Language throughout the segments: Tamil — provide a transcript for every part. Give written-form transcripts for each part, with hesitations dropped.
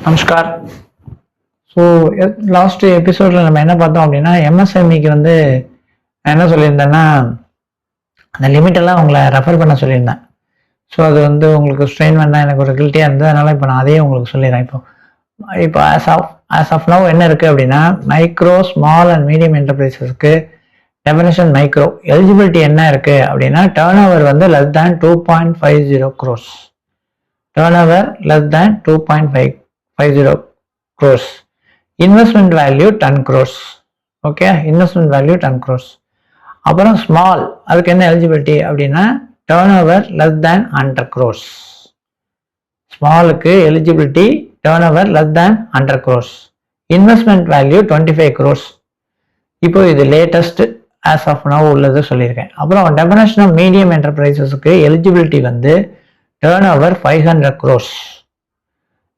நமஸ்கார். ஸோ லாஸ்ட் எபிசோடில் நம்ம என்ன பார்த்தோம் அப்படின்னா, எம்எஸ்எம்இக்கு வந்து நான் என்ன சொல்லியிருந்தேன்னா, அந்த லிமிட்டெல்லாம் உங்களை ரெஃபர் பண்ண சொல்லியிருந்தேன். ஸோ அது வந்து உங்களுக்கு ஸ்ட்ரெயின் பண்ணால் எனக்கு ஒரு கில்ட்டியாக இருந்தது. அதனால் இப்போ நான் அதையே உங்களுக்கு சொல்லிடுறேன். இப்போ ஆஸ் ஆஃப் நவ் என்ன இருக்குது அப்படின்னா, மைக்ரோ ஸ்மால் அண்ட் மீடியம் என்டர்பிரைசஸ்க்கு டெஃபினேஷன் மைக்ரோ எலிஜிபிலிட்டி என்ன இருக்குது அப்படின்னா, டேர்ன் ஓவர் வந்து less than 2.50 crores. Turnover less than 2.50 crores. Investment value 10 crores. Okay, investment value 10 crores. அப்புறம் ஸ்மால், அதுக்கு என்ன எலிஜிபிலிட்டி அப்படின்னா, turnover less than 100 crores. ஸ்மாலுக்கு eligibility turnover less than 100 crores. Investment value 25 crores. இப்போ இது லேட்டஸ்ட் ஆஸ் ஆஃப் நவ் உள்ளது சொல்லியிருக்கேன். அப்புறம் டெஃபினேஷன் ஆஃப் மீடியம் என்டர்பிரைசஸ்க்கு எலிஜிபிலிட்டி வந்து turnover 500 crores.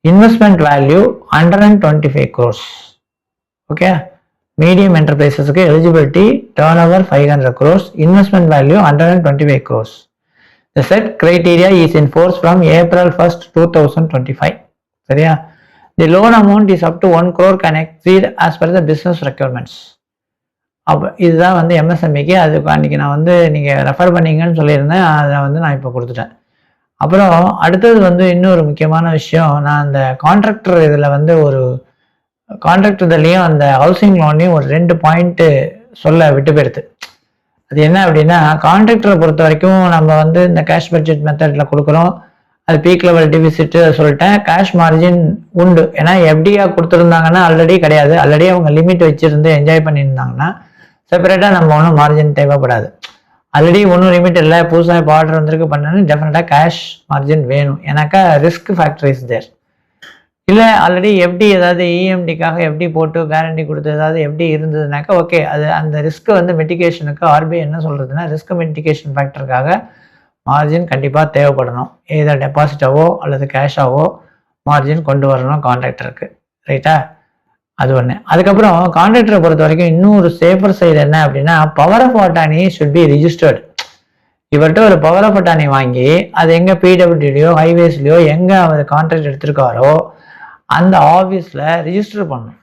Investment value 125 crores. Okay, medium என்டர்பிரைசஸ்க்கு eligibility turnover 500 crores. Investment value 125 crores. The set criteria is in force from April 1st, 2025. சரியா? The loan amount is up to 1 crore can exceed as per the business requirements. அப்போ இதுதான் வந்து எம்எஸ்எம்இக்கு. அதுக்கு அன்றைக்கி நான் வந்து நீங்கள் ரெஃபர் பண்ணீங்கன்னு சொல்லியிருந்தேன். அதை வந்து நான் இப்போ கொடுத்துட்டேன். அப்புறம் அடுத்தது வந்து இன்னொரு முக்கியமான விஷயம், நான் அந்த கான்ட்ராக்டர் இதில் வந்து ஒரு கான்ட்ராக்ட் இதுலேயும் அந்த ஹவுசிங் லோன்லையும் ஒரு 2 பாயிண்ட்டு சொல்ல விட்டு போயிடுது. அது என்ன அப்படின்னா, கான்ட்ராக்டரை பொறுத்த வரைக்கும் நம்ம வந்து இந்த கேஷ் பட்ஜெட் மெத்தடில் கொடுக்குறோம். அது பீக் லெவல் டிவிசிட்டு சொல்லிட்டேன். கேஷ் மார்ஜின் உண்டு. ஏன்னா எஃப்டியாக கொடுத்துருந்தாங்கன்னா ஆல்ரெடி கிடையாது. ஆல்ரெடி அவங்க லிமிட் வச்சுருந்து என்ஜாய் பண்ணியிருந்தாங்கன்னா செப்பரேட்டாக நம்ம ஒன்றும் மார்ஜின் தேவைப்படாது. ஆல்ரெடி ஒன்றும் லிமிட் இல்லை, புதுசாக இப்போ ஆர்டர் வந்திருக்கு பண்ணு, டெஃபினட்டாக கேஷ் மார்ஜின் வேணும். ஏன்னாக்கா ரிஸ்க் ஃபேக்டர் இஸ் தேர். இல்லை ஆல்ரெடி எஃப்டி ஏதாவது இஎம்டிக்காக எஃப்டி போட்டு கேரண்டி கொடுத்து ஏதாவது எஃப்டி இருந்ததுனாக்கா ஓகே, அது அந்த ரிஸ்க்கை வந்து மிட்டிகேஷனுக்கு ஆர்பிஐ என்ன சொல்கிறதுனா, ரிஸ்க் மிட்டிகேஷன் ஃபேக்டருக்காக மார்ஜின் கண்டிப்பாக தேவைப்படணும். ஏதோ டெபாசிட்டாவோ அல்லது கேஷாவோ மார்ஜின் கொண்டு வரணும் கான்ட்ராக்டருக்கு. ரைட்டா? அது ஒன்று. அதுக்கப்புறம் கான்ட்ராக்டரை பொறுத்த வரைக்கும் இன்னொரு சேஃபர் சைடு என்ன அப்படின்னா, power of attorney should be registered. இவர்கிட்ட ஒரு பவர் ஆஃப் அட்டார்னி வாங்கி அது எங்கே பிடபிள்யூடியோ ஹைவேஸ்லையோ எங்கே அவர் கான்ட்ராக்ட் எடுத்திருக்காரோ அந்த ஆஃபீஸில் ரிஜிஸ்டர் பண்ணணும்.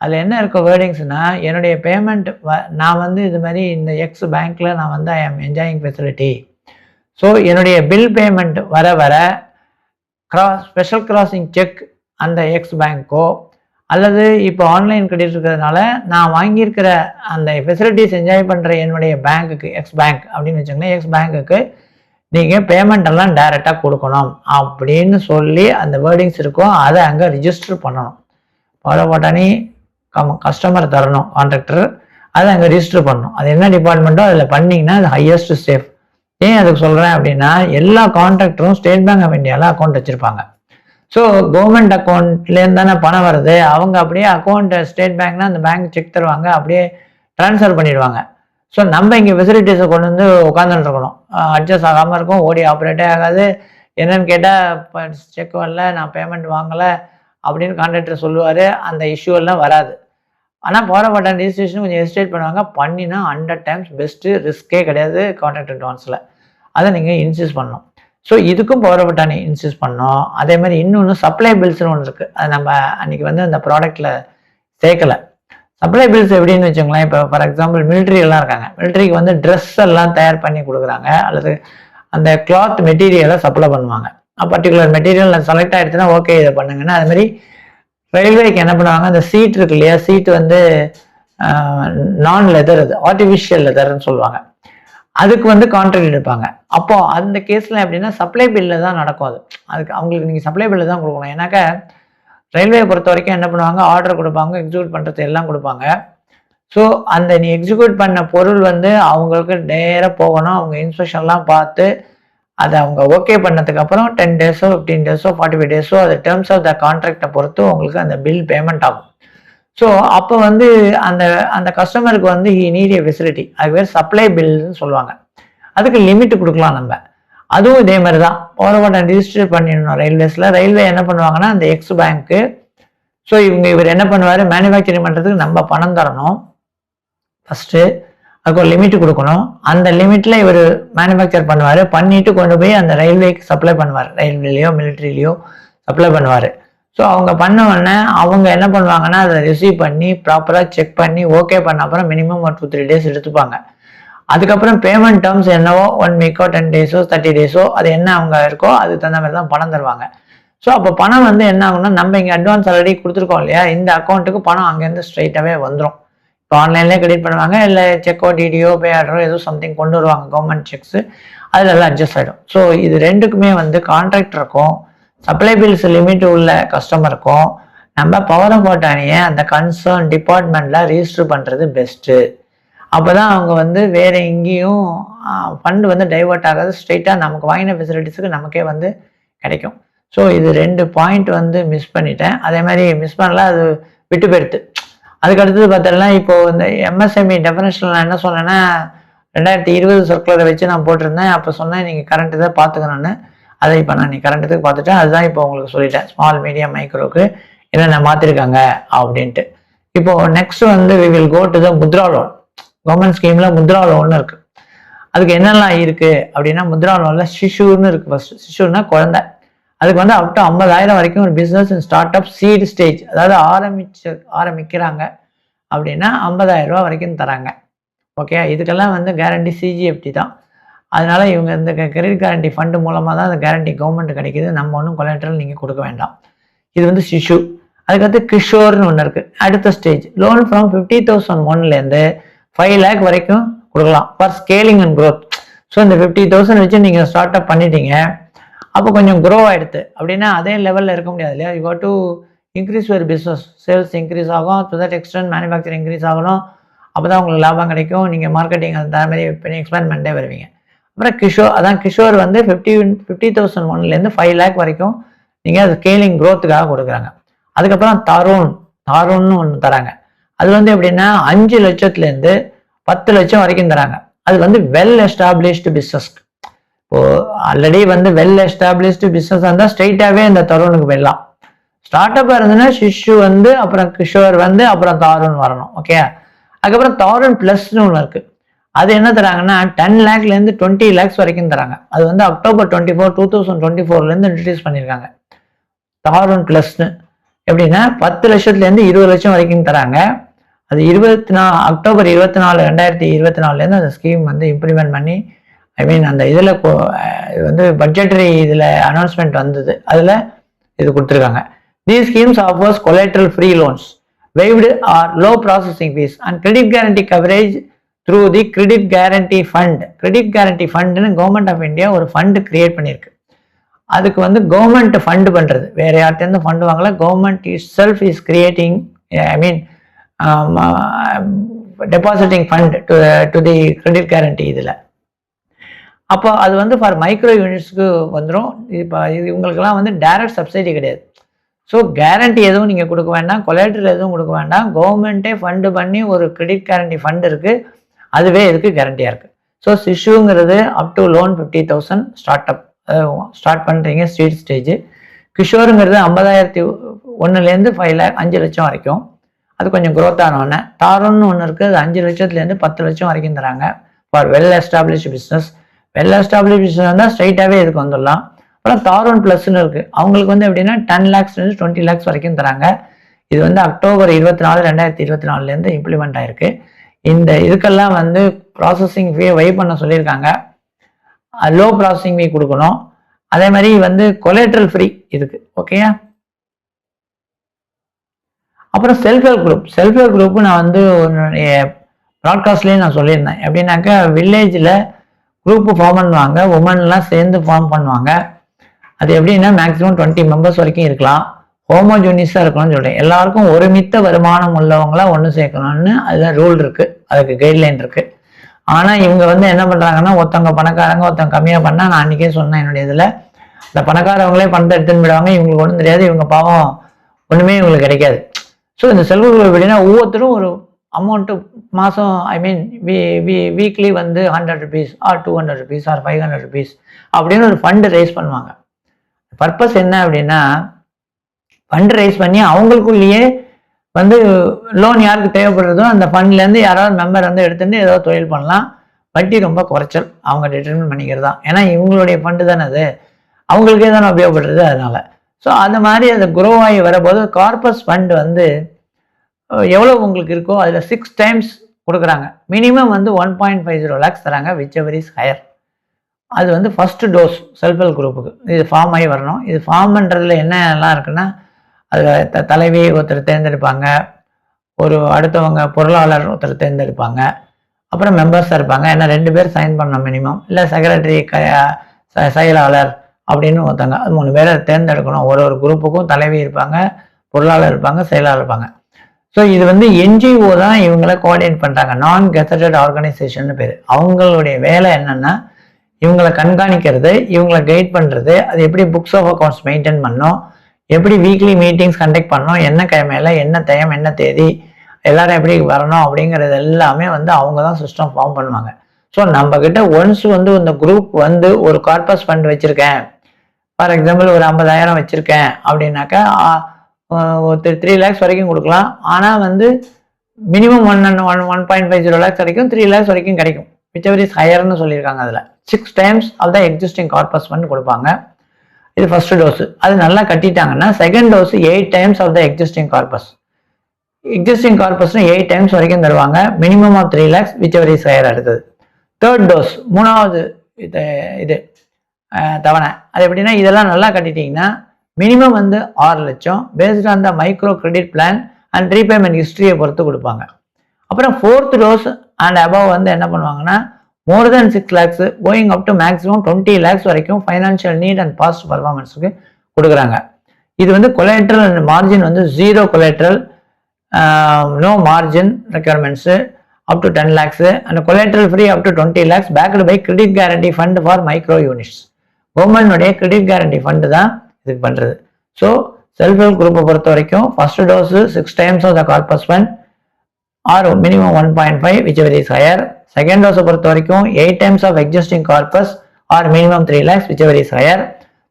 அதில் என்ன இருக்க வேர்டிங்ஸ்னா, என்னுடைய பேமெண்ட் நான் வந்து இது மாதிரி இந்த எக்ஸ் பேங்க்கில் நான் வந்து ஐ ஆம் என்ஜாயிங் ஃபெசிலிட்டி. ஸோ என்னுடைய பில் பேமெண்ட் வர வர ஸ்பெஷல் கிராசிங் செக் அந்த எக்ஸ் பேங்க்கோ அல்லது இப்போ ஆன்லைன் கிரெடிட் இருக்கிறதுனால நான் வாங்கியிருக்கிற அந்த ஃபெசிலிட்டிஸ் என்ஜாய் பண்ணுற என்னுடைய பேங்க்குக்கு எக்ஸ் பேங்க் அப்படின்னு வச்சுக்கோங்களேன், எக்ஸ் பேங்க்குக்கு நீங்கள் பேமெண்ட் எல்லாம் டைரெக்டாக கொடுக்கணும் அப்படின்னு சொல்லி அந்த வேர்டிங்ஸ் இருக்கும். அதை அங்கே ரிஜிஸ்டர் பண்ணணும். பாலப்பாட்டானி கஸ்டமர் தரணும் கான்ட்ராக்டர், அதை அங்கே ரிஜிஸ்டர் பண்ணணும். அது என்ன டிபார்ட்மெண்ட்டோ அதில் பண்ணிங்கன்னா அது ஹையஸ்ட் சேஃப். ஏன் அதுக்கு சொல்கிறேன் அப்படின்னா, எல்லா கான்ட்ராக்டரும் ஸ்டேட் பேங்க் ஆஃப் இந்தியாவில் அக்கௌண்ட் வச்சுருப்பாங்க. ஸோ கவர்மெண்ட் அக்கௌண்ட்லேருந்து தானே பணம் வருது. அவங்க அப்படியே அக்கௌண்ட்டை ஸ்டேட் பேங்க்னா அந்த பேங்க் செக் தருவாங்க, அப்படியே ட்ரான்ஸ்ஃபர் பண்ணிடுவாங்க. ஸோ நம்ம இங்கே ஃபெசிலிட்டிஸை கொண்டு வந்து உட்காந்துட்டு இருக்கணும். அட்ஜஸ்ட் ஆகாமல் இருக்கும், ஓடி ஆப்ரேட்டே ஆகாது. என்னன்னு கேட்டால் இப்போ செக் வரல, நான் பேமெண்ட் வாங்கலை அப்படின்னு கான்ட்ராக்டர் சொல்லுவார். அந்த இஷ்யூ எல்லாம் வராது. ஆனால் போகிறப்பட்ட ரிஜிஸ்ட்ரேஷன் கொஞ்சம் எஸ்டேட் பண்ணுவாங்க. பண்ணினா 100 times பெஸ்ட்டு, ரிஸ்க்கே கிடையாது கான்ட்ராக்ட் அட்வான்ஸில். அதை நீங்கள் இன்சிஸ்ட் பண்ணணும். ஸோ இதுக்கும் போகிறப்பட்டானி இன்சிஸ்ட் பண்ணோம். அதே மாதிரி இன்னொன்று சப்ளை பில்ஸ்னு ஒன்று இருக்குது. அது நம்ம அன்றைக்கி வந்து அந்த ப்ராடக்டில் சேர்க்கலை. சப்ளை பில்ஸ் எப்படின்னு வச்சுக்கோங்களேன், இப்போ ஃபார் எக்ஸாம்பிள் மிலிட்ரியெல்லாம் இருக்காங்க. மிலிட்ரிக்கு வந்து ட்ரெஸ் எல்லாம் தயார் பண்ணி கொடுக்குறாங்க, அல்லது அந்த கிளாத் மெட்டீரியலை சப்ளை பண்ணுவாங்க. பர்டிகுலர் மெட்டீரியல் செலக்ட் ஆகிடுச்சுன்னா ஓகே இதை பண்ணுங்கன்னா, அது மாதிரி ரயில்வேக்கு என்ன பண்ணுவாங்க, அந்த சீட் இருக்கு இல்லையா, சீட்டு வந்து நான் லெதர், அது ஆர்டிஃபிஷியல் லெதர்ன்னு சொல்லுவாங்க. அதுக்கு வந்து கான்ட்ராக்ட் எடுப்பாங்க. அப்போ அந்த கேஸில் எப்படின்னா சப்ளை பில்லு தான் நடக்கும். அதுக்கு அவங்களுக்கு நீங்கள் சப்ளை பில்லு தான் கொடுக்கணும். ஏன்னாக்கா ரயில்வே பொறுத்த வரைக்கும் என்ன பண்ணுவாங்க, ஆர்டர் கொடுப்பாங்க, எக்ஸிக்யூட் பண்ணுறது எல்லாம் கொடுப்பாங்க. ஸோ அந்த நீ எக்ஸிக்யூட் பண்ண பொருள் வந்து அவங்களுக்கு நேராக போகணும். அவங்க இன்ஸ்பெக்ஷன்லாம் பார்த்து அதை அவங்க ஓகே பண்ணதுக்கப்புறம் 10 days 15 days 45 days அது டேர்ம்ஸ் ஆஃப் த கான்ட்ராக்டை பொறுத்து உங்களுக்கு அந்த பில் பேமெண்ட் ஆகும். ஸோ அப்போ வந்து அந்த அந்த கஸ்டமருக்கு வந்து ஹி நீட் ஏ ஃபெசிலிட்டி, அது பேர் சப்ளை பில்னு சொல்லுவாங்க. அதுக்கு லிமிட் கொடுக்கலாம் நம்ம. அதுவும் இதே மாதிரி தான் போகிறப்பட்ட ரிஜிஸ்டர் பண்ணிடணும் ரயில்வேஸில். ரயில்வே என்ன பண்ணுவாங்கன்னா அந்த எக்ஸ் பேங்க்கு, ஸோ இவர் என்ன பண்ணுவார், மேனுஃபேக்சரிங் பண்ணுறதுக்கு நம்ம பணம் தரணும் ஃபஸ்ட்டு. அதுக்கு ஒரு லிமிட் கொடுக்கணும். அந்த லிமிட்டில் இவர் மேனுஃபேக்சர் பண்ணுவார், பண்ணிவிட்டு கொண்டு போய் அந்த ரயில்வேக்கு சப்ளை பண்ணுவார். ரயில்வேலையோ மிலிட்ரிலையோ சப்ளை பண்ணுவார். ஸோ அவங்க பண்ண உடனே அவங்க என்ன பண்ணுவாங்கன்னா அதை ரிசீவ் பண்ணி ப்ராப்பராக செக் பண்ணி ஓகே பண்ண அப்புறம் மினிமம் ஒரு 2-3 days எடுத்துப்பாங்க. அதுக்கப்புறம் பேமெண்ட் டேர்ம்ஸ் என்னவோ 1 weekோ 10 daysோ 30 daysோ அது என்ன அவங்க இருக்கோ அதுக்கு தகுந்த மாதிரி தான் பணம் தருவாங்க. ஸோ அப்போ பணம் வந்து என்ன ஆகும்னா நம்ம இங்கே அட்வான்ஸ் ஆல்ரெடி கொடுத்துருக்கோம் இல்லையா, இந்த அக்கௌண்ட்டுக்கு பணம் அங்கேருந்து ஸ்ட்ரைட்டாகவே வந்துடும். இப்போ ஆன்லைன்லேயே கிரெடிட் பண்ணுவாங்க, இல்லை செக்கோ டிடிஓ பே ஆர்டரோ ஏதோ சம்திங் கொண்டு வருவாங்க கவர்மெண்ட் செக்ஸு, அதில் எல்லாம் அட்ஜஸ்ட் ஆகிடும். ஸோ இது ரெண்டுக்குமே வந்து கான்ட்ராக்டருக்கும் சப்ளை பில்ஸ் லிமிட் உள்ள கஸ்டமருக்கும் நம்ம பவர் ஆஃப் அட்டார்னியை அந்த கன்சர்ன் டிபார்ட்மெண்ட்டில் ரிஜிஸ்டர் பண்ணுறது பெஸ்ட்டு. அப்போ தான் அவங்க வந்து வேறு எங்கேயும் ஃபண்டு வந்து டைவெர்ட் ஆகாது, ஸ்ட்ரெயிட்டாக நமக்கு வாங்கின ஃபெசிலிட்டிஸுக்கு நமக்கே வந்து கிடைக்கும். ஸோ இது 2 பாயிண்ட் வந்து மிஸ் பண்ணிட்டேன். அதே மாதிரி மிஸ் பண்ணல, அது விட்டு போயிடுது. அதுக்கு அடுத்தது பார்த்தோம்னா இப்போது இந்த எம்எஸ்எம்இ டெஃபினேஷனில் நான் என்ன சொன்னேன்னா 2020 சர்க்குலரை வச்சு நான் போட்டிருந்தேன். அப்போ சொன்னேன் நீங்கள் கரண்ட் இதை பார்த்துக்கணுன்னு. அதை இப்போ நான் கரண்ட்டுக்கு பார்த்துட்டேன். அதுதான் இப்போ உங்களுக்கு சொல்லிட்டேன் ஸ்மால் மீடியம் மைக்ரோக்கு என்னென்ன மாற்றிருக்காங்க அப்படின்ட்டு. இப்போது நெக்ஸ்ட் வந்து we will go to the Mudra loan. Government ஸ்கீமில் முத்ரா லோன் இருக்குது. அதுக்கு என்னெல்லாம் இருக்குது அப்படின்னா முத்ரா லோனில் சிஷுன்னு இருக்குது. ஃபர்ஸ்ட் சிஷுன்னா குழந்தை. அதுக்கு வந்து அப் டு 50,000 வரைக்கும் ஒரு business start up seed stage, அதாவது ஆரம்பிக்கிறாங்க அப்படின்னா 50,000 ரூபா வரைக்கும் தராங்க. ஓகே, இதுக்கெல்லாம் வந்து கேரண்டி சிஜிஎஃப்டி தான். அதனால இவங்க இந்த கிரெடிட் கேரண்டி ஃபண்டு மூலமாக தான் அந்த கேரண்டி கவர்மெண்ட் கிடைக்கிது. நம்ம ஒன்றும் கொலாட்ரல் நீங்கள் கொடுக்க வேண்டாம். இது வந்து சிஷு. அதுக்கடுத்து கிஷோர்னு ஒன்று இருக்குது. அடுத்த ஸ்டேஜ் லோன் ஃப்ரம் 50,001 5 lakh வரைக்கும் கொடுக்கலாம் for scaling and growth. So இந்த 50,000 வச்சு நீங்கள் ஸ்டார்ட் அப் பண்ணிட்டீங்க, அப்போ கொஞ்சம் க்ரோ ஆகிடுது அப்படின்னா அதே லெவலில் இருக்க முடியாது இல்லையா. You got to increase your business, sales increase ஆகும், to that extent manufacturing increase ஆகணும். அப்போ தான் உங்களுக்கு லாபம் கிடைக்கும். நீங்கள் மார்க்கெட்டிங் அந்த மாதிரி பண்ணி எக்ஸ்பேண்ட் பண்ணிட்டே வருவீங்க. அப்புறம் கிஷோர், அதான் கிஷோர் வந்து 50,001 5 lakh வரைக்கும் நீங்கள் அது ஸ்கேலிங் க்ரோத்துக்காக கொடுக்குறாங்க. அதுக்கப்புறம் தாரூன்னு ஒன்று தராங்க. அது வந்து எப்படின்னா 5 லட்சத்துலேருந்து 10 லட்சம் வரைக்கும் தராங்க. அது வந்து வெல் எஸ்டாப்ளிஷ்டு பிஸ்னஸ்க்கு. இப்போது ஆல்ரெடி வந்து வெல் எஸ்டாப்ளிஷ்டு பிஸ்னஸ் இருந்தால் ஸ்ட்ரைட்டாகவே இந்த தருணுக்கு போயிடலாம். ஸ்டார்ட் அப்பாக இருந்ததுன்னா சிஷு வந்து அப்புறம் கிஷோர் வந்து அப்புறம் தாரூன் வரணும். ஓகே, அதுக்கப்புறம் தாரூன் ப்ளஸ்னு ஒன்று இருக்குது. அது என்ன தராங்கன்னா 10 lakhலேருந்து 20 lakhs வரைக்கும் தராங்க. அது வந்து October 24, 2024 இன்ட்ரடியூஸ் பண்ணியிருக்காங்க தாரூன் ப்ளஸ்னு. எப்படின்னா 10 லட்சத்துலேருந்து 20 லட்சம் வரைக்கும் தராங்க. அது October 24, 2024 அந்த ஸ்கீம் வந்து இம்ப்ளிமெண்ட் பண்ணி அந்த இதில் வந்து பட்ஜெட்டரி இதில் அனௌன்ஸ்மெண்ட் வந்தது, அதில் இது கொடுத்துருக்காங்க. These schemes offers collateral free loans, waived or low processing fees and credit guarantee coverage through the credit guarantee fund. credit guarantee fundனு கவர்மெண்ட் ஆஃப் இந்தியா ஒரு ஃபண்டு கிரியேட் பண்ணியிருக்கு. அதுக்கு வந்து கவர்மெண்ட் ஃபண்டு பண்ணுறது, வேறு யார்கிட்டேருந்து ஃபண்டு வாங்கல, government self is creating depositing fund to the credit guarantee இதில். அப்போ அது வந்து ஃபார் மைக்ரோ யூனிட்ஸ்க்கு வந்துடும். இப்போ இவங்களுக்கெல்லாம் வந்து டைரக்ட் சப்சிடி கிடையாது. ஸோ கேரண்டி எதுவும் நீங்கள் கொடுக்க வேண்டாம், கொலேட்ரல் எதுவும் கொடுக்க வேண்டாம். கவர்மெண்ட்டே ஃபண்டு பண்ணி ஒரு கிரெடிட் கேரண்டி ஃபண்ட் இருக்குது, அதுவே இதுக்கு கேரண்டியாக இருக்குது. ஸோ சிஷுங்கிறது அப் டு லோன் 50,000 ஸ்டார்ட் பண்ணுறீங்க ஸ்ட்ரீட் ஸ்டேஜ். கிஷோருங்கிறது 50,001 5 lakh 5 லட்சம் வரைக்கும், அது கொஞ்சம் க்ரோத் ஆனோடனே. தாரூன்னு ஒன்று இருக்குது, அது 5 லட்சத்துலேருந்து 10 லட்சம் வரைக்கும் தராங்க for well established business. Well establish business இருந்தால் ஸ்ட்ரைட்டாகவே இதுக்கு வந்துடலாம். அப்புறம் தாரூன் ப்ளஸ்ன்னு இருக்குது, அவங்களுக்கு வந்து எப்படின்னா 10 lakhsலேருந்து 20 lakhs வரைக்கும் தராங்க. இது வந்து October 24, 2024 இம்ப்ளிமெண்ட் ஆயிருக்கு. இந்த இதுக்கெல்லாம் வந்து ப்ராசஸிங் ஃபீ வைவ் பண்ண சொல்லியிருக்காங்க. லோ ப்ராசஸிங் ஃபீ கொடுக்கணும். அதே மாதிரி வந்து கொலேட்ரல் ஃப்ரீ இதுக்கு. ஓகேயா, அப்புறம் செல்ஃப் ஹெல்ப் குரூப் நான் வந்து ப்ராட்காஸ்ட்லேயே நான் சொல்லியிருந்தேன். எப்படின்னாக்கா வில்லேஜில் குரூப்பு ஃபார்ம் பண்ணுவாங்க, உமன்லாம் சேர்ந்து ஃபார்ம் பண்ணுவாங்க. அது எப்படின்னா மேக்ஸிமம் 20 members வரைக்கும் இருக்கலாம், ஹோமோஜூனியஸாக இருக்கணும்னு சொல்கிறேன். எல்லாருக்கும் ஒருமித்த வருமானம் உள்ளவங்களா ஒன்று சேர்க்கணும்னு அதுதான் ரூல் இருக்குது, அதுக்கு கைட்லைன் இருக்குது. ஆனால் இவங்க வந்து என்ன பண்ணுறாங்கன்னா ஒருத்தவங்க பணக்காரங்க ஒருத்தவங்க கம்மியாக பண்ணால், நான் அன்றைக்கே சொன்னேன் என்னுடைய இதில், இந்த பணக்காரவங்களே பணத்தை எடுத்துன்னு போயிடுவாங்க, இவங்களுக்கு ஒன்றும் தெரியாது, இவங்க பாவம் ஒன்றுமே இவங்களுக்கு கிடைக்காது. ஸோ இந்த செல்ஃப் ஹெல்ப் எப்படின்னா ஒவ்வொருத்தரும் ஒரு அமௌண்ட்டு மாதம் வீக்லி வந்து 100 rupees or 200 rupees or 500 rupees அப்படின்னு ஒரு ஃபண்டு ரைஸ் பண்ணுவாங்க. பர்பஸ் என்ன அப்படின்னா ஃபண்டு ரைஸ் பண்ணி அவங்களுக்குள்ளேயே வந்து லோன் யாருக்கு தேவைப்படுறதோ அந்த ஃபண்ட்லேருந்து யாராவது மெம்பர் வந்து எடுத்துட்டு ஏதோ தொழில் பண்ணலாம். வட்டி ரொம்ப குறைச்சல், அவங்க டிட்டர்மின் பண்ணிக்கிறது தான். ஏன்னா இவங்களுடைய ஃபண்டு தானே அது, அவங்களுக்கே தானே உபயோகப்படுறது. அதனால ஸோ அந்த மாதிரி அது குரோ ஆகி வரபோது கார்பஸ் ஃபண்ட் வந்து எவ்வளோ உங்களுக்கு இருக்கோ அதில் 6 times கொடுக்குறாங்க. மினிமம் வந்து 1.50 lakhs தராங்க, விச் எவர் இஸ் ஹையர். அது வந்து ஃபஸ்ட்டு டோஸ் செல்ஃப் ஹெல்ப் குரூப்புக்கு இது ஃபார்ம் ஆகி வரணும். இது ஃபார்ம் பண்ணுறதுல என்னெல்லாம் இருக்குன்னா, அதில் தலைவி ஒருத்தர் தேர்ந்தெடுப்பாங்க, ஒரு அடுத்தவங்க பொருளாளர் ஒருத்தர் தேர்ந்தெடுப்பாங்க, அப்புறம் மெம்பர்ஸாக இருப்பாங்க. ஏன்னா 2 பேர் சைன் பண்ணணும் மினிமம், இல்லை செக்ரட்டரி செயலாளர் அப்படின்னு ஒருத்தங்க, அது 3 பேரை தேர்ந்தெடுக்கணும். ஒரு குரூப்புக்கும் தலைவி இருப்பாங்க, பொருளாளர் இருப்பாங்க, செயலாளர் இருப்பாங்க. ஸோ இது வந்து என்ஜிஓ தான் இவங்களை கோஆர்டினேட் பண்ணுறாங்க, நான் கெசட்டட் ஆர்கனைசேஷன் பேர். அவங்களுடைய வேலை என்னென்னா இவங்களை கண்காணிக்கிறது, இவங்களை கைட் பண்ணுறது, அது எப்படி புக்ஸ் ஆஃப் அக்கௌண்ட்ஸ் மெயின்டைன் பண்ணணும், எப்படி வீக்லி மீட்டிங்ஸ் கண்டக்ட் பண்ணணும், என்ன கிழமையில என்ன டைம் என்ன தேதி எல்லாரும் எப்படி வரணும் அப்படிங்கிறது எல்லாமே வந்து அவங்க தான் சிஸ்டம் ஃபார்ம் பண்ணுவாங்க. ஸோ நம்ம கிட்ட ஒன்ஸ் வந்து இந்த குரூப் வந்து ஒரு கார்பஸ் ஃபண்ட் வச்சுருக்கேன், ஃபார் எக்ஸாம்பிள் ஒரு 50,000 வச்சுருக்கேன் அப்படின்னாக்கா 3 lakhs வரைக்கும் கொடுக்கலாம். ஆனால் வந்து மினிமம் 1.50 lakhs வரைக்கும் 3 lakhs வரைக்கும் கிடைக்கும், விச் எவர் இஸ் ஹையர்னு சொல்லியிருக்காங்க. அதில் 6 times of the existing corpus fund கொடுப்பாங்க. இது ஃபர்ஸ்ட் டோஸ். அது நல்லா கட்டிட்டாங்கன்னா second dose 8 times of the existing corpus. Existing கார்பஸ்னு 8 times வரைக்கும் தருவாங்க, minimum of 3 lakhs, whichever is higher. அடுத்தது தேர்ட் டோஸ், 3வது இது தவணை. அது எப்படின்னா இதெல்லாம் நல்லா கட்டிட்டீங்கன்னா மினிமம் வந்து 6 லட்சம் based on the micro credit plan and repayment ஹிஸ்டரியை பொறுத்து கொடுப்பாங்க. அப்புறம் 4th டோஸ் அண்ட் அபவ் வந்து என்ன பண்ணுவாங்கன்னா more than 6 lakhs going up to maximum 20 lakhs வரைக்கும் ஃபைனான்ஷியல் நீட் அண்ட் பாஸ்ட் பர்ஃபார்மன்ஸுக்கு கொடுக்குறாங்க. இது வந்து கொலேட்ரல் அண்ட் மார்ஜின் வந்து 0 collateral, no margin requirements up to 10 lakhs and collateral free up to 20 lakhs backed by credit guarantee fund for micro units. கவர்மெண்ட்டுடைய கிரெடிட் கேரண்டி ஃபண்டு தான் இதுக்கு பண்ணுறது. ஸோ செல்ஃப் ஹெல்ப் குரூப்பை பொறுத்த வரைக்கும் first dose 6 times of the corpus fund or minimum 1.5 whichever is higher. Second டோஸை பொறுத்த வரைக்கும் 8 times of existing corpus or minimum 3 lakhs whichever is higher.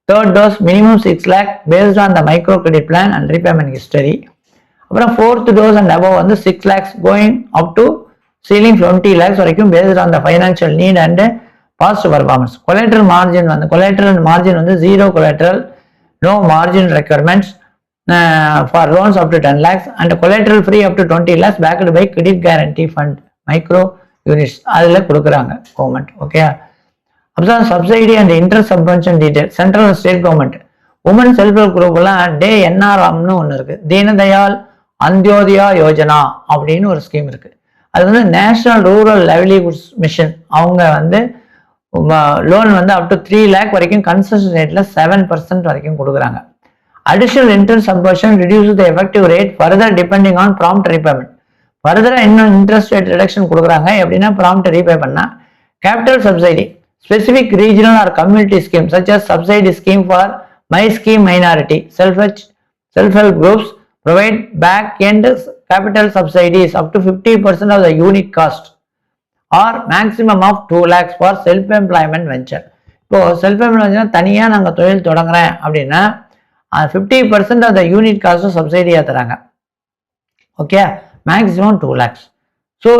Third dose minimum 6 lakh based on the micro credit plan and repayment history. அப்புறம் 4th டோஸ் அண்ட் அபவ் வந்து 6 lakhs going up to ceiling 20 lakhs வரைக்கும் based on the financial need and past performance. Collateral margin வந்து collateral margin வந்து 0 collateral, no margin requirements for loans up to 10 lakhs and collateral free up to 20 lakhs backed by credit guarantee fund micro units. அதில் கொடுக்குறாங்க கவர்மெண்ட். ஓகே, அப்புறம் subsidy and interest subvention detail central and state government. Woman self help குரூப்லாம் டே என்ஆர்எம்னு ஒன்று இருக்குது, தீனதயாள் அந்தியோதயா யோஜனா அப்படின்னு ஒரு ஸ்கீம் இருக்குது. அது வந்து நேஷனல் ரூரல் லைவ்லிஹுட்ஸ் மிஷன். அவங்க வந்து லோன் வந்து அப் டு 3 lakh வரைக்கும் கன்செஷன் ரேட்டில் 7% வரைக்கும் கொடுக்குறாங்க. Additional interest subvention reduce the effective rate further depending on prompt repayment. ஃபர்தராக இன்னும் இன்ட்ரெஸ்ட் ரேட் ரிடக்ஷன் கொடுக்குறாங்க, எப்படின்னா ப்ராம்ப்ட் ரீபே பண்ணால். Capital subsidy specific regional or community scheme such as subsidy scheme for my scheme minority self help groups provide back-end capital subsidies up to 50% of the unit cost or maximum of 2 lakhs for self-employment venture. இப்போ self-employment தனியாக நாங்கள் தொழில் தொடங்குறேன் அப்படின்னா 50% of the unit cost சப்சிடியாக தராங்க. Okay, maximum 2 lakhs. ஸோ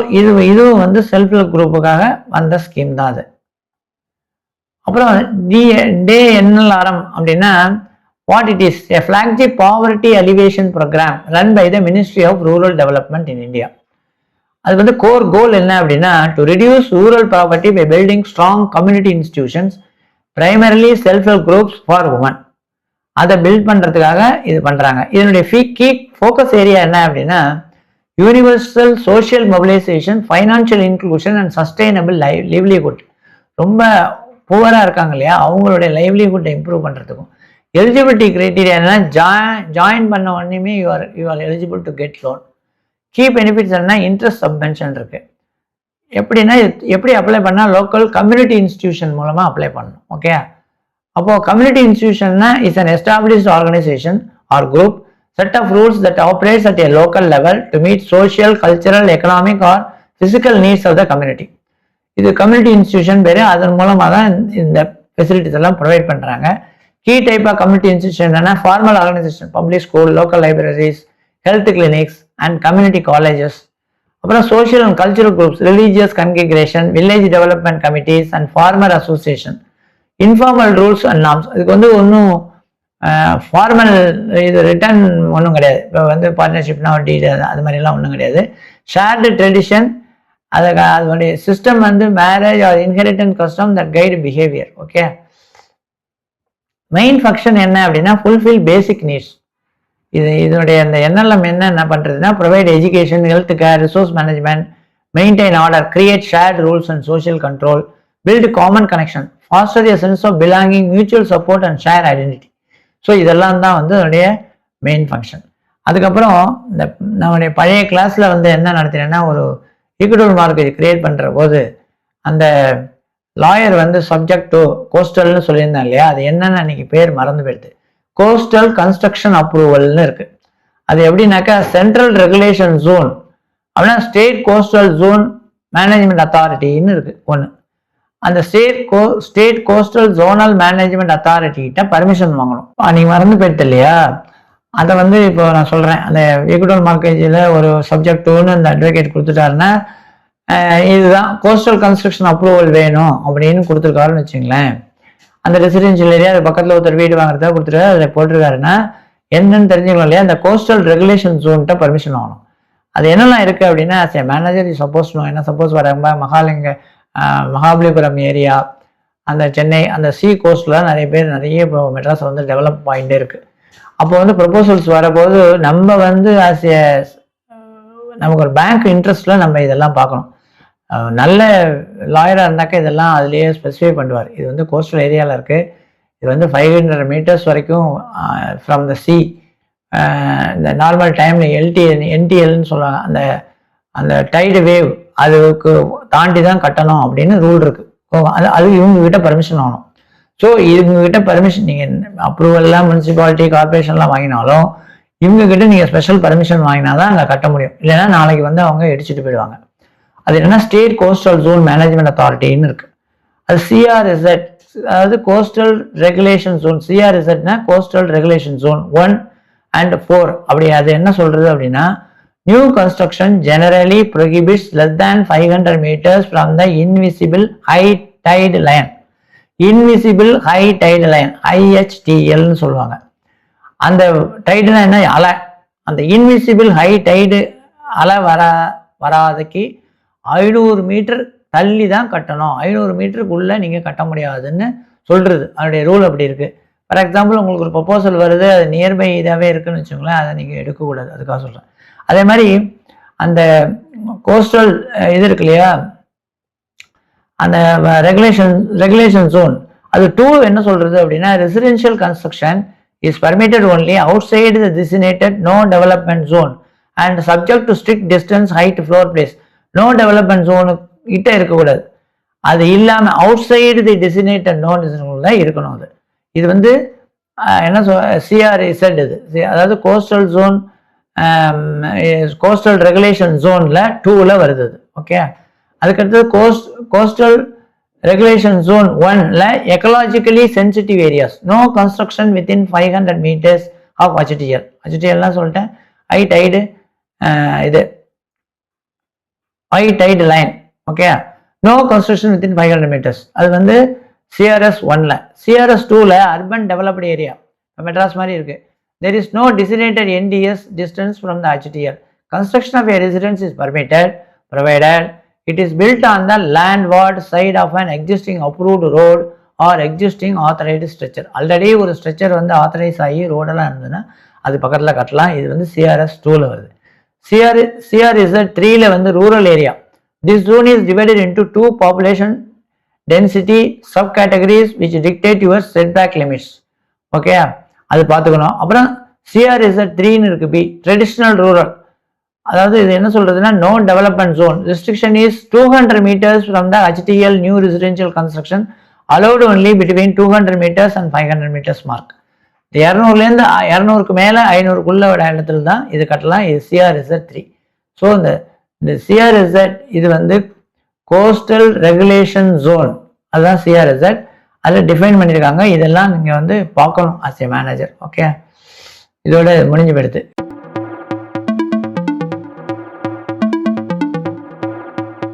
இதுவும் வந்து செல்ஃப் ஹெல்ப் குரூப்புக்காக வந்த ஸ்கீம் தான் அது. அப்புறம் டே என்எல்ஆர்எம் அப்படின்னா what it is, a flagship poverty alleviation program run by the Ministry of Rural Development in India. அது வந்து கோர் கோல் என்ன அப்படின்னா to reduce rural poverty by building strong community institutions, primarily self-help groups for women. அதை பில்ட் பண்ணுறதுக்காக இது பண்ணுறாங்க. இதனுடைய கீ ஃபோக்கஸ் ஏரியா என்ன அப்படின்னா universal social mobilisation, financial inclusion and sustainable livelihood. ரொம்ப புவராக இருக்காங்க இல்லையா, அவங்களுடைய லைவ்லிஹுட்டை இம்ப்ரூவ் பண்ணுறதுக்கும். எலிஜிபிலிட்டி கிரைட்டீரியா என்னன்னா ஜாயின் பண்ண உடனே you are eligible to get loan. Key benefits என்ன, இன்ட்ரெஸ்ட் சப்வென்ஷன் இருக்கு. எப்படின்னா எப்படி அப்ளை பண்ணால் லோக்கல் கம்யூனிட்டி இன்ஸ்டிடியூஷன் மூலமாக அப்ளை பண்ணணும். ஓகே, அப்போது கம்யூனிட்டி இன்ஸ்டிடியூஷன்னா is an established organisation or group set of rules that operates at a local level to meet social, cultural, economic or physical needs of the community. இது கம்யூனிட்டி இன்ஸ்டிடியூஷன் பேர். அதன் மூலமாக தான் இந்த ஃபெசிலிட்டிஸ் எல்லாம் ப்ரொவைட் பண்ணுறாங்க. Key type of community institution and formal organization, public school, local libraries, health clinics and community colleges. அப்புறம் social and cultural groups, religious congregation, village development committees and farmer association. Informal rules and norms. இதுக்கு வந்து ஒன்றும் ஃபார்மல் இது ரிட்டர்ன் ஒன்றும் கிடையாது. இப்போ வந்து பார்ட்னர்ஷிப்னா ஒரு டீல் அது மாதிரிலாம் ஒன்றும் கிடையாது. ஷேர்டு ட்ரெடிஷன், அதனுடைய சிஸ்டம் வந்து marriage or inheritance custom that guide behaviour. Okay, main function என்ன அப்படின்னா ஃபுல்ஃபில் பேசிக் நீட்ஸ். இதனுடைய அந்த என்எல்எம் என்ன பண்ணுறதுன்னா provide education, health care, resource management, maintain order, create shared rules and social control, build common connection, foster a sense of belonging, mutual support and share identity. So இதெல்லாம் தான் வந்து அதனுடைய மெயின் ஃபங்க்ஷன். அதுக்கப்புறம் இந்த நம்முடைய பழைய கிளாஸில் வந்து என்ன நடத்தினேன்னா ஒரு ஈக்குவல் மார்க்கேஜ் கிரியேட் பண்ணுற போது அந்த லாயர் வந்து சப்ஜெக்ட் டு கோஸ்டல்னு சொல்லியிருந்தேன் இல்லையா, அது என்னன்னு அன்னைக்கு பேர் மறந்து போயிடுது. கோஸ்டல் கன்ஸ்ட்ரக்ஷன் அப்ரூவல்னு இருக்கு. அது எப்படின்னாக்கா சென்ட்ரல் ரெகுலேஷன் ஜோன் அப்படின்னா ஸ்டேட் கோஸ்டல் ஜோன் மேனேஜ்மெண்ட் அத்தாரிட்டின்னு இருக்கு ஒன்று. அந்த state coastal zonal management authority கிட்ட பர்மிஷன் வாங்கணும். அன்னைக்கு மறந்து போயிடுது இல்லையா, அதை வந்து இப்போ நான் சொல்றேன். அந்த ஈக்குவல் மார்க்கேஜில் ஒரு சப்ஜெக்ட் டூன்னு அந்த அட்வொகேட் கொடுத்துட்டாருன்னா இதுதான் கோஸ்டல் கன்ஸ்ட்ரக்ஷன் அப்ரூவல் வேணும் அப்படின்னு கொடுத்துருக்காருன்னு வச்சுங்களேன். அந்த ரெசிடென்ஷியல் ஏரியா அது பக்கத்தில் ஒருத்தர் வீடு வாங்குறதா கொடுத்துருக்காரு, அதில் போட்டிருக்காருன்னா என்னன்னு தெரிஞ்சுக்கலாம் இல்லையா. அந்த கோஸ்டல் ரெகுலேஷன் ஜோன்கிட்ட பர்மிஷன் வாங்கணும். அது என்னெல்லாம் இருக்கு அப்படின்னா மேனேஜர் சப்போஸ் என்ன சப்போஸ் வர மகாபலிபுரம் ஏரியா, அந்த சென்னை, அந்த சி கோஸ்ட்ல நிறைய இப்போ மெட்ராஸ் வந்து டெவலப் பாயிண்டே இருக்கு. அப்போ வந்து ப்ரொபோசல்ஸ் வரபோது நம்ம வந்து நமக்கு ஒரு பேங்க் இன்ட்ரெஸ்ட்ல நம்ம இதெல்லாம் பார்க்கணும். நல்ல லாயராக இருந்தாக்கா இதெல்லாம் அதுலேயே ஸ்பெசிஃபை பண்ணுவார். இது வந்து கோஸ்டல் ஏரியாவில் இருக்குது, இது வந்து 500 meters வரைக்கும் ஃப்ரம் த சி, இந்த நார்மல் டைமில் என்டிஎல்னு சொல்லுவாங்க, அந்த டைடு வேவ் அதுக்கு தாண்டி தான் கட்டணும் அப்படின்னு ரூல் இருக்கு. அது இவங்ககிட்ட பர்மிஷன் வாங்கணும். ஸோ இவங்ககிட்ட பர்மிஷன் நீங்கள் அப்ரூவல்லாம் முனிசிபாலிட்டி கார்பரேஷன்லாம் வாங்கினாலும் இவங்ககிட்ட நீங்கள் ஸ்பெஷல் பர்மிஷன் வாங்கினா தான் அங்கே கட்ட முடியும். இல்லைன்னா நாளைக்கு வந்து அவங்க இடிச்சுட்டு போயிடுவாங்க. அது என்னன்னா ஸ்டேட் கோஸ்டல் ஜோன் மேனேஜ்மெண்ட் அத்தாரிட்டின்னு இருக்கு. அது சிஆர்இசட், அதாவது கோஸ்டல் ரெகுலேஷன் ஜோன். சிஆர்இசட்னா கோஸ்டல் ரெகுலேஷன் ஜோன் 1 and 4. அப்படி அது என்ன சொல்றது அப்படின்னா new construction generally prohibits less than 500 meters from the invisible high tide line. Invisible high tide line, IHTLன்னு சொல்லுவாங்க. அந்த டைடுனா என்ன, அலை. அந்த இன்விசிபிள் ஹை டைடு அலை வராதைக்கு 500 மீட்டர் தள்ளி தான் கட்டணும். 500 மீட்டருக்குள்ள நீங்க கட்ட முடியாதுன்னு சொல்றது, அதனுடைய ரூல் அப்படி இருக்கு. ஃபார் எக்ஸாம்பிள் உங்களுக்கு ஒரு ப்ரொபோசல் வருது, அது நியர்பை இதாகவே இருக்குன்னு வச்சுக்கோங்களேன், அதை நீங்கள் எடுக்கக்கூடாது. அதுக்காக சொல்கிறேன். அதே மாதிரி அந்த கோஸ்டல் இது இருக்கு இல்லையா, அந்த ரெகுலேஷன் ஜோன் அது 2 என்ன சொல்றது அப்படின்னா residential construction is permitted only outside the designated no development zone and subject to strict distance height floor place. No development zone கிட்ட இருக்கக்கூடாது, அது இல்லாமல் outside the designated no டிசினேஷன்ல இருக்கணும். அது இது வந்து என்ன சிஆர்இசட், இது அதாவது கோஸ்டல் ஜோன் கோஸ்டல் ரெகுலேஷன் ஜோன்ல 2ல வருது. ஓகே, அதுக்கடுத்தது கோஸ்டல் ரெகுலேஷன் ஜோன் 1ல ecologically sensitive areas, no construction within 500 meters of HTL. HTLலாம் சொல்லிட்டேன், ஹை டைடு இது high tide line. Okay, no construction within 500 meters. அது வந்து சிஆர்எஸ் 1ல. சிஆர்எஸ் 2ல அர்பன் டெவலப்டு ஏரியா, மெட்ராஸ் மாதிரி இருக்கு. There is no designated NDS distance from the HTL. Construction of a residence is permitted provided it is built on the landward side of an existing approved road or existing authorized structure. Already ஒரு ஸ்ட்ரக்சர் வந்து ஆத்தரைஸ் ஆகி ரோடெல்லாம் இருந்ததுன்னா அது பக்கத்தில் கட்டலாம். இது வந்து சிஆர்எஸ் 2ல வருது. சிஆர்இசட் 3ல வந்து rural area. This zone is divided into 2 population density subcategories which dictate your setback limits. Okay, அது பார்த்துக்கணும். அப்புறம் சிஆர்இசட் 3ன்னு இருக்கு, பி ட்ரெடிஷ்னல் ரூரல். அதாவது இது என்ன சொல்றதுன்னா no development zone, restriction is 200 meters from the HTL new residential construction allowed only between 200 meters and 500 meters mark. 200லேருந்து 200க்கு மேலே 500க்குள்ள இடத்துல தான் இது கட்டலாம். இது சிஆர்இசட் 3. ஸோ இந்த சிஆர்இசட் இது வந்து கோஸ்டல் ரெகுலேஷன் ஜோன், அதுதான் சிஆர்இசட். அதில் டிஃபைன் பண்ணியிருக்காங்க. இதெல்லாம் நீங்கள் வந்து பார்க்கணும் ஆஸ் ஏ மேனேஜர். ஓகே, இதோட முடிஞ்சு போயிடுது.